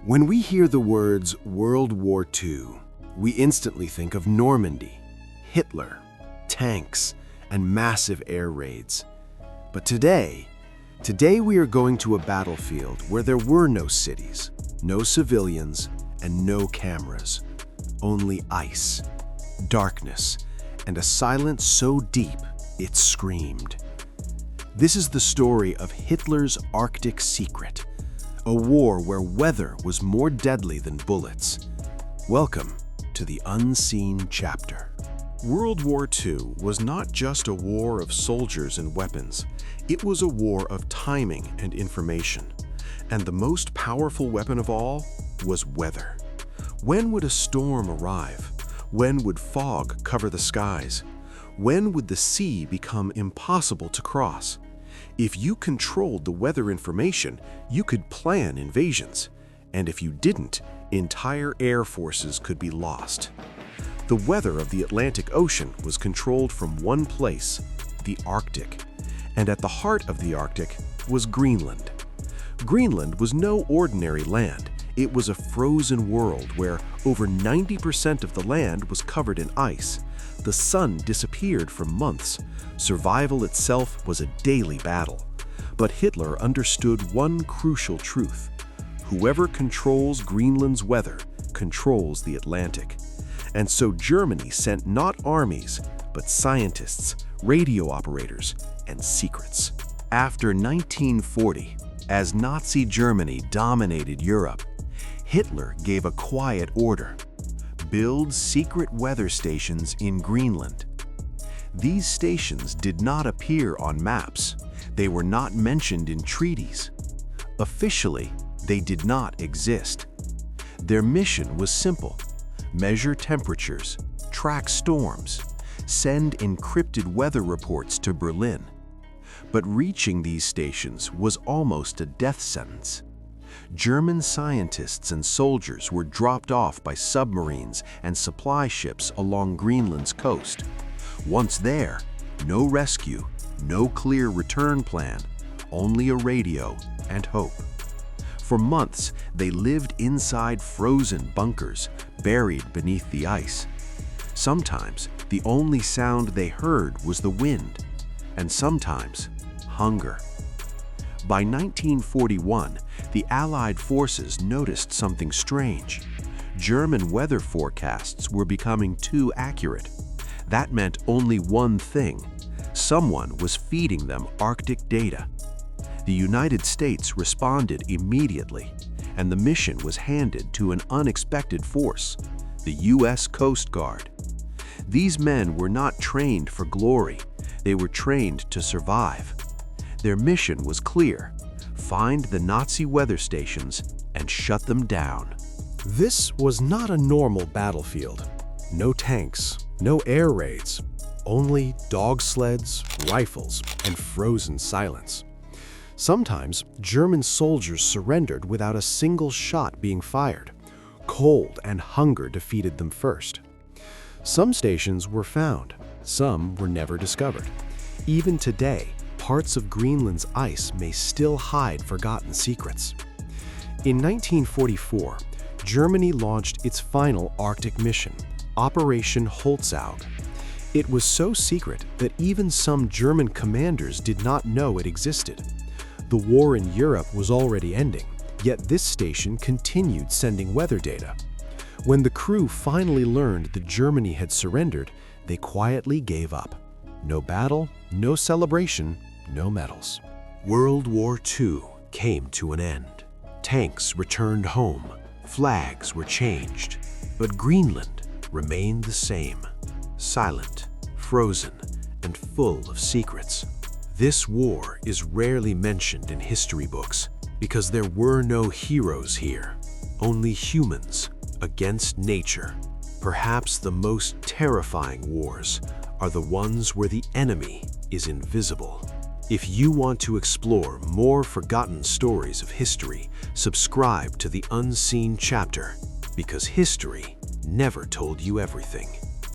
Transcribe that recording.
When we hear the words World War II, we instantly think of Normandy, Hitler, tanks, and massive air raids. But today we are going to a battlefield where there were no cities, no civilians, and no cameras. Only ice, darkness, and a silence so deep it screamed. This is the story of Hitler's Arctic secret, a war where weather was more deadly than bullets. Welcome to the unseen chapter. World War II was not just a war of soldiers and weapons. It was a war of timing and information. And the most powerful weapon of all was weather. When would a storm arrive? When would fog cover the skies? When would the sea become impossible to cross? If you controlled the weather information, you could plan invasions. And if you didn't, entire air forces could be lost. The weather of the Atlantic Ocean was controlled from one place, the Arctic. And at the heart of the Arctic was Greenland. Greenland was no ordinary land. It was a frozen world where over 90% of the land was covered in ice. The sun disappeared for months. Survival itself was a daily battle. But Hitler understood one crucial truth. Whoever controls Greenland's weather controls the Atlantic. And so Germany sent not armies, but scientists, radio operators, and secrets. After 1940, as Nazi Germany dominated Europe, Hitler gave a quiet order: build secret weather stations in Greenland. These stations did not appear on maps. They were not mentioned in treaties. Officially, they did not exist. Their mission was simple: measure temperatures, track storms, send encrypted weather reports to Berlin. But reaching these stations was almost a death sentence. German scientists and soldiers were dropped off by submarines and supply ships along Greenland's coast. Once there, no rescue, no clear return plan, only a radio and hope. For months, they lived inside frozen bunkers, buried beneath the ice. Sometimes, the only sound they heard was the wind, and sometimes, hunger. By 1941, the Allied forces noticed something strange. German weather forecasts were becoming too accurate. That meant only one thing: someone was feeding them Arctic data. The United States responded immediately, and the mission was handed to an unexpected force: the U.S. Coast Guard. These men were not trained for glory. They were trained to survive. Their mission was clear: find the Nazi weather stations and shut them down. This was not a normal battlefield. No tanks, no air raids, only dog sleds, rifles, and frozen silence. Sometimes, German soldiers surrendered without a single shot being fired. Cold and hunger defeated them first. Some stations were found, some were never discovered. Even today, parts of Greenland's ice may still hide forgotten secrets. In 1944, Germany launched its final Arctic mission, Operation Holzauge. It was so secret that even some German commanders did not know it existed. The war in Europe was already ending, yet this station continued sending weather data. When the crew finally learned that Germany had surrendered, they quietly gave up. No battle, no celebration, no medals. World War II came to an end. Tanks returned home, flags were changed, but Greenland remained the same: silent, frozen, and full of secrets. This war is rarely mentioned in history books because there were no heroes here, only humans against nature. Perhaps the most terrifying wars are the ones where the enemy is invisible. If you want to explore more forgotten stories of history, subscribe to The Unseen Chapter, because history never told you everything.